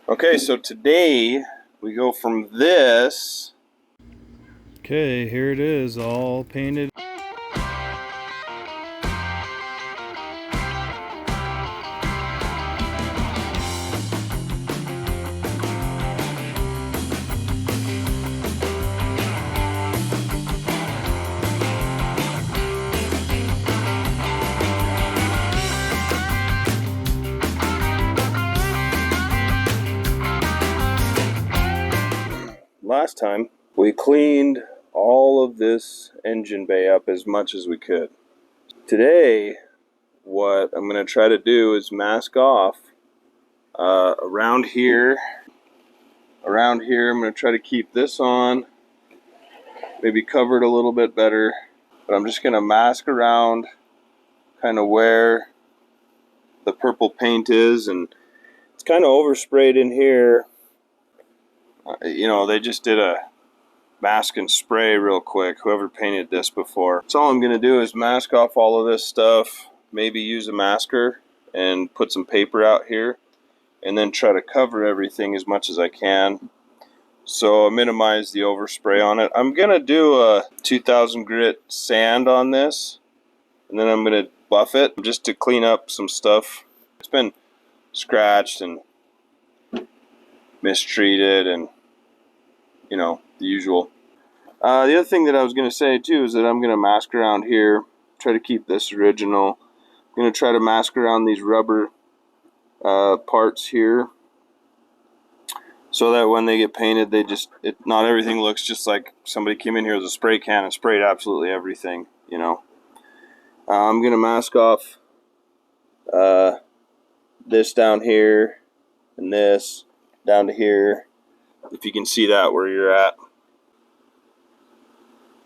Okay, so today we go from this. Okay, here it is, all painted. Last time we cleaned all of this engine bay up as much as we could. Today, what I'm going to try to do is mask off around here. Around here, I'm going to try to keep this on, maybe cover it a little bit better. But I'm just going to mask around kind of where the purple paint is, and it's kind of oversprayed in here. They just did a mask and spray real quick, whoever painted this before. So all I'm going to do is mask off all of this stuff, maybe use a masker and put some paper out here, and then try to cover everything as much as I can so minimize the overspray on it. I'm going to do a 2000 grit sand on this, and then I'm going to buff it just to clean up some stuff. It's been scratched and mistreated and the usual. The other thing that I was going to say too is that I'm going to mask around here, try to keep this original. I'm going to try to mask around these rubber parts here so that when they get painted, not everything looks just like somebody came in here with a spray can and sprayed absolutely everything, I'm going to mask off this down here and this down to here, if you can see that where you're at.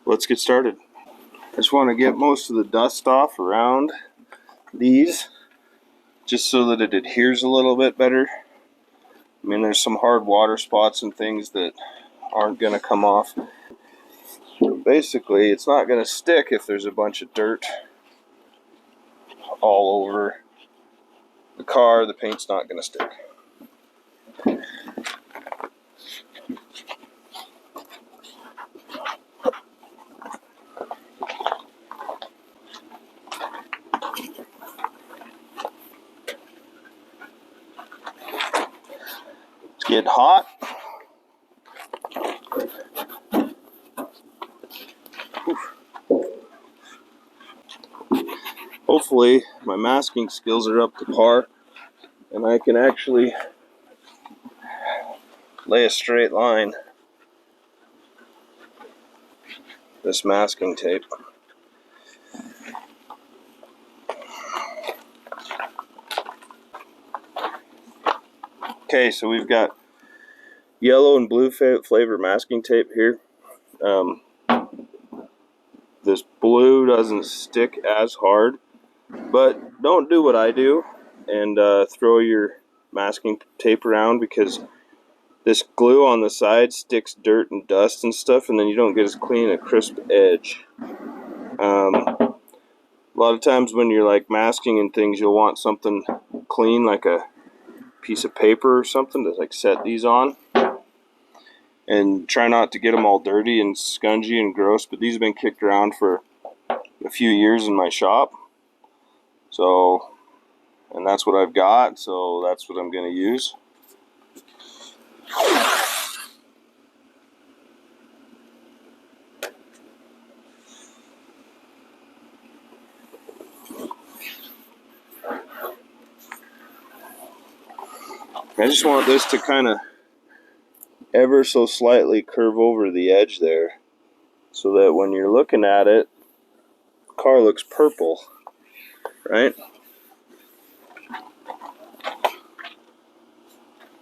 Let's get started. I just want to get most of the dust off around these just so that it adheres a little bit better. I mean, there's some hard water spots and things that aren't going to come off. Basically, it's not going to stick if there's a bunch of dirt all over the car. The paint's not going to stick. It's getting hot. Hopefully my masking skills are up to par and I can actually lay a straight line this masking tape. Okay, so we've got yellow and blue flavor masking tape here. This blue doesn't stick as hard, but don't do what I do and throw your masking tape around, because this glue on the side sticks dirt and dust and stuff, and then you don't get as clean a crisp edge. A lot of times when you're like masking and things, you'll want something clean, like a piece of paper or something to like set these on, and try not to get them all dirty and scungy and gross. But these have been kicked around for a few years in my shop, and that's what I've got, so that's what I'm going to use. I just want this to kind of ever so slightly curve over the edge there, so that when you're looking at it, the car looks purple, right?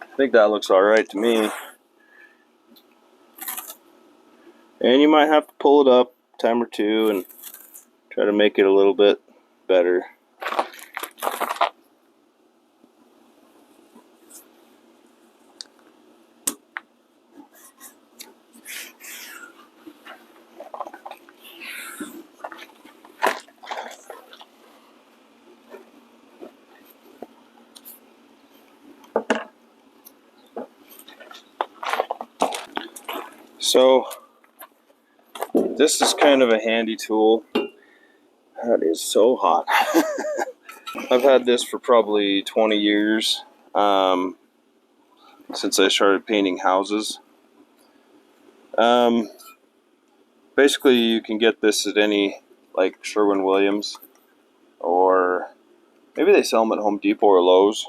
I think that looks all right to me. And you might have to pull it up a time or two and try to make it a little bit better. So this is kind of a handy tool. That is so hot. I've had this for probably 20 years, since I started painting houses. Basically, you can get this at any, like, Sherwin-Williams, or maybe they sell them at Home Depot or Lowe's.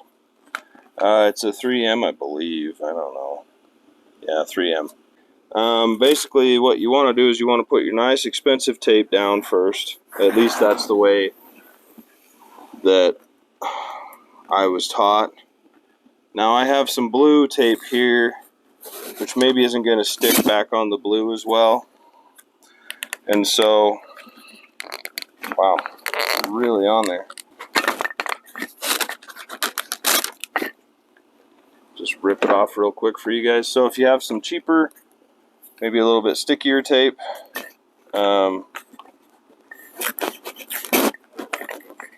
It's a 3M, I believe. I don't know. Yeah, 3M. Basically, what you want to do is you want to put your nice expensive tape down first. At least that's the way that I was taught. Now I have some blue tape here, which maybe isn't going to stick back on the blue as well. And so, wow, really on there. Just rip it off real quick for you guys. So if you have some cheaper, maybe a little bit stickier tape,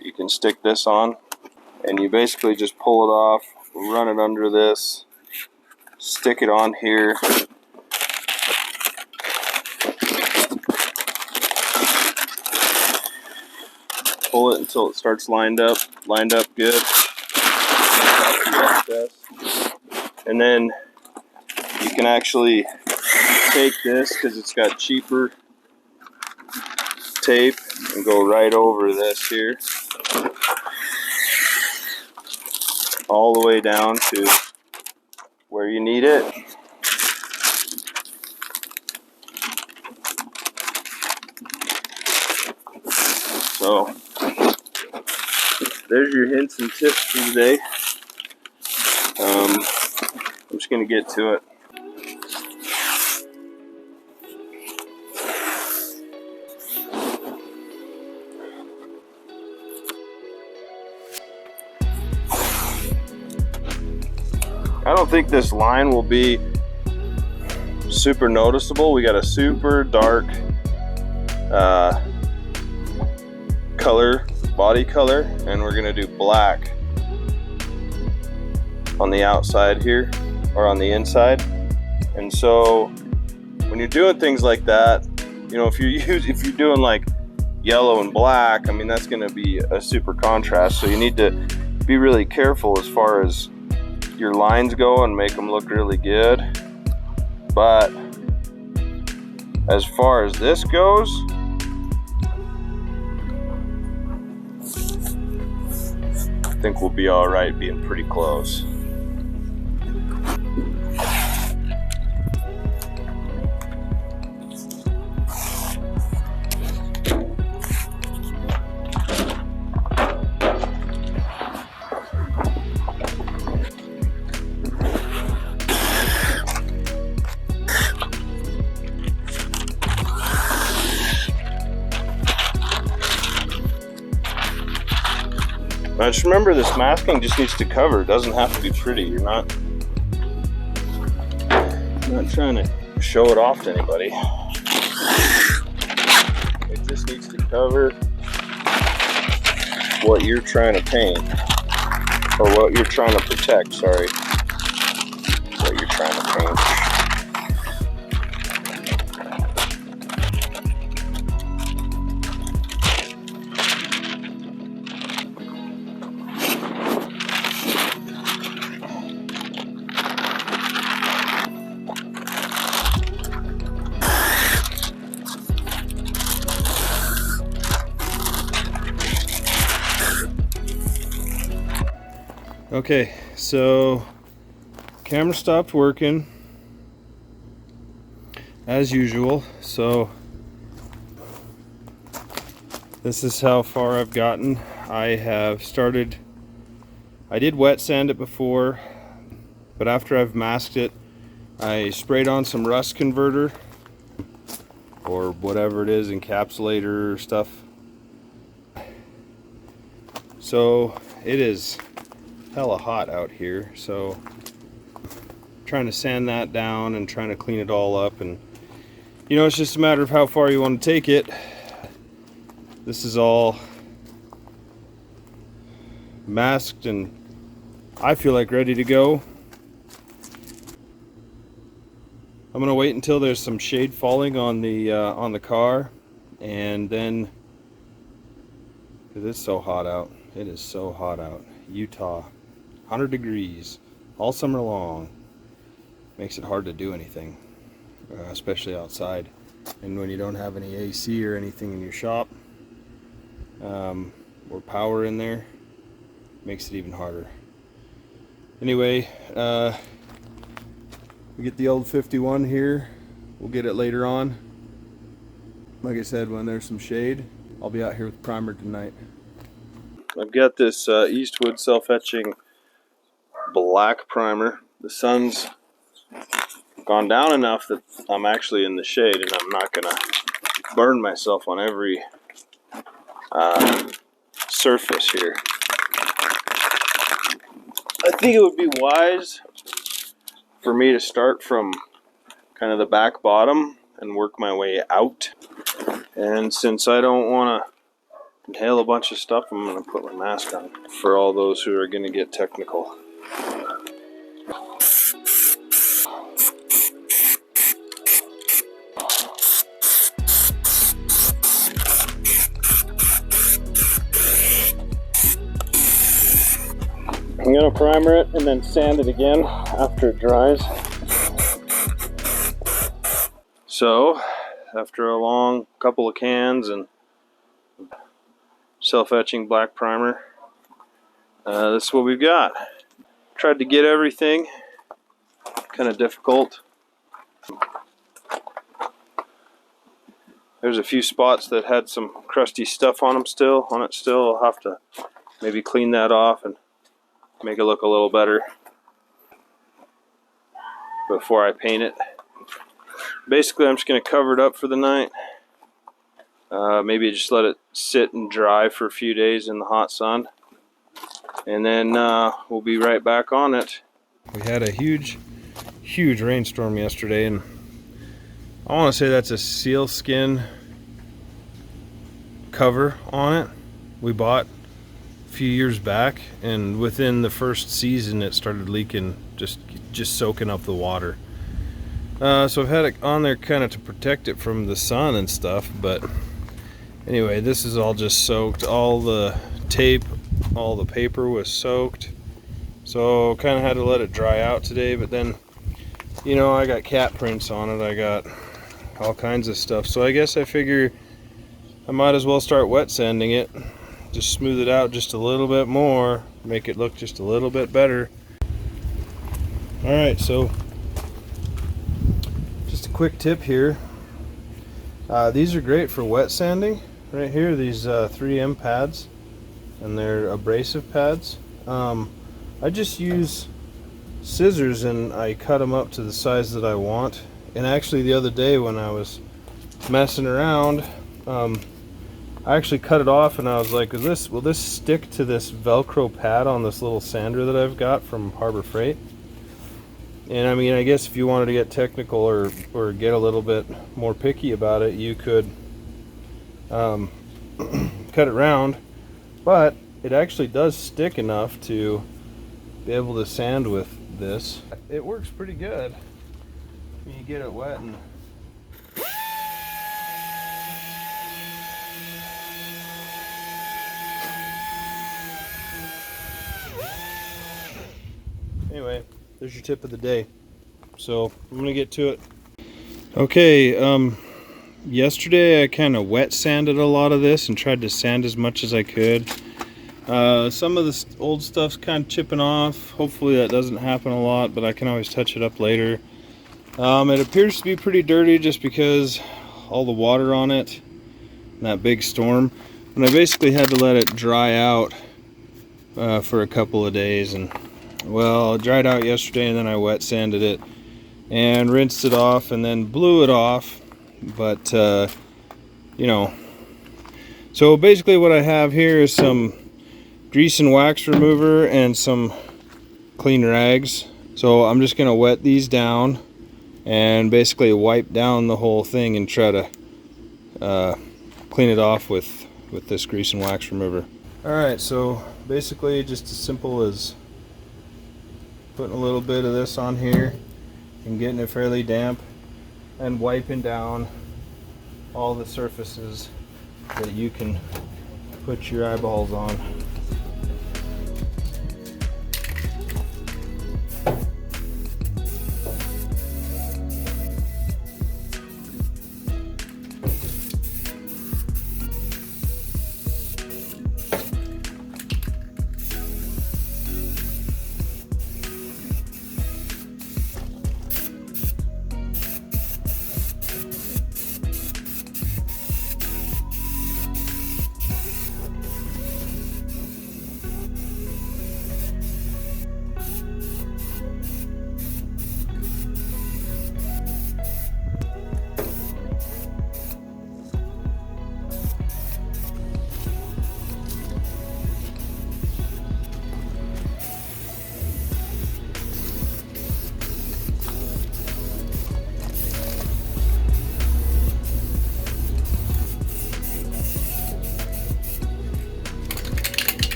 you can stick this on, and you basically just pull it off, run it under this, stick it on here, pull it until it starts lined up good, and then you can actually take this, because it's got cheaper tape, and go right over this here, all the way down to where you need it. So there's your hints and tips for today. I'm just going to get to it. I don't think this line will be super noticeable. We got a super dark body color, and we're gonna do black on the outside here, or on the inside. And so when you're doing things like that, you know, if you're doing like yellow and black, I mean, that's gonna be a super contrast. So you need to be really careful as far as your lines go and make them look really good. But as far as this goes, I think we'll be all right being pretty close. Now just remember, this masking just needs to cover. It doesn't have to be pretty. You're not trying to show it off to anybody. It just needs to cover what you're trying to paint, or what you're trying to protect, sorry. What you're trying to paint. Okay, so camera stopped working as usual, so this is how far I've gotten. I did wet sand it before, but after I've masked it, I sprayed on some rust converter, or whatever it is, encapsulator stuff. So it is hella hot out here, so trying to sand that down and trying to clean it all up, and you know, it's just a matter of how far you want to take it. This is all masked and I feel like ready to go. I'm gonna wait until there's some shade falling on the car, and then, because it's so hot out. It is so hot out. Utah, 100 degrees all summer long. Makes it hard to do anything, especially outside. And when you don't have any AC or anything in your shop, or power in there, makes it even harder. Anyway, we get the old 51 here. We'll get it later on. Like I said, when there's some shade, I'll be out here with primer tonight. I've got this Eastwood self-etching black primer. The sun's gone down enough that I'm actually in the shade, and I'm not gonna burn myself on every surface here. I think it would be wise for me to start from kind of the back bottom and work my way out. And since I don't want to inhale a bunch of stuff, I'm going to put my mask on for all those who are going to get technical. I'm going to primer it and then sand it again after it dries. So, after a long couple of cans and self-etching black primer, this is what we've got. Tried to get everything, kind of difficult. There's a few spots that had some crusty stuff on it still. I'll have to maybe clean that off and make it look a little better before I paint it. Basically, I'm just going to cover it up for the night. Maybe just let it sit and dry for a few days in the hot sun. And then we'll be right back on it. We had a huge rainstorm yesterday, and I want to say that's a sealskin cover on it we bought a few years back, and within the first season it started leaking, just soaking up the water. So I've had it on there kind of to protect it from the sun and stuff, but anyway, this is all just soaked. All the tape, all the paper was soaked, so kind of had to let it dry out today. But then, you know, I got cat prints on it, I got all kinds of stuff, so I guess I figure I might as well start wet sanding it, just smooth it out just a little bit more, make it look just a little bit better. Alright, so just a quick tip here. These are great for wet sanding. Right here, these 3M pads, and they're abrasive pads. I just use scissors and I cut them up to the size that I want. And actually the other day when I was messing around, I actually cut it off, and I was like, will this stick to this Velcro pad on this little sander that I've got from Harbor Freight? And I mean, I guess if you wanted to get technical or get a little bit more picky about it, you could cut it round, but it actually does stick enough to be able to sand with this. It works pretty good when you get it wet. And anyway, there's your tip of the day. So I'm gonna get to it. Okay, yesterday I kind of wet sanded a lot of this and tried to sand as much as I could. Some of the old stuff's kind of chipping off. Hopefully that doesn't happen a lot, but I can always touch it up later. It appears to be pretty dirty just because all the water on it and that big storm. And I basically had to let it dry out for a couple of days, and well, it dried out yesterday, and then I wet sanded it and rinsed it off and then blew it off. But you know, so basically what I have here is some grease and wax remover and some clean rags. So I'm just gonna wet these down and basically wipe down the whole thing and try to clean it off with this grease and wax remover. Alright, so basically just as simple as putting a little bit of this on here and getting it fairly damp. and wiping down all the surfaces that you can put your eyeballs on.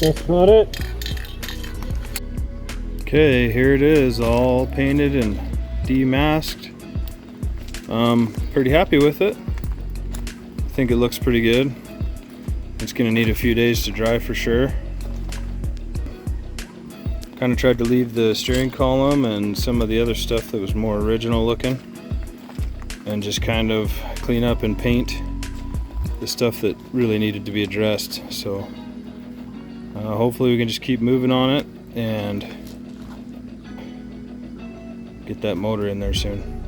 That's about it. Okay, here it is, all painted and demasked. Pretty happy with it. I think it looks pretty good. It's gonna need a few days to dry for sure. Kind of tried to leave the steering column and some of the other stuff that was more original looking, and just kind of clean up and paint the stuff that really needed to be addressed. So hopefully we can just keep moving on it and get that motor in there soon.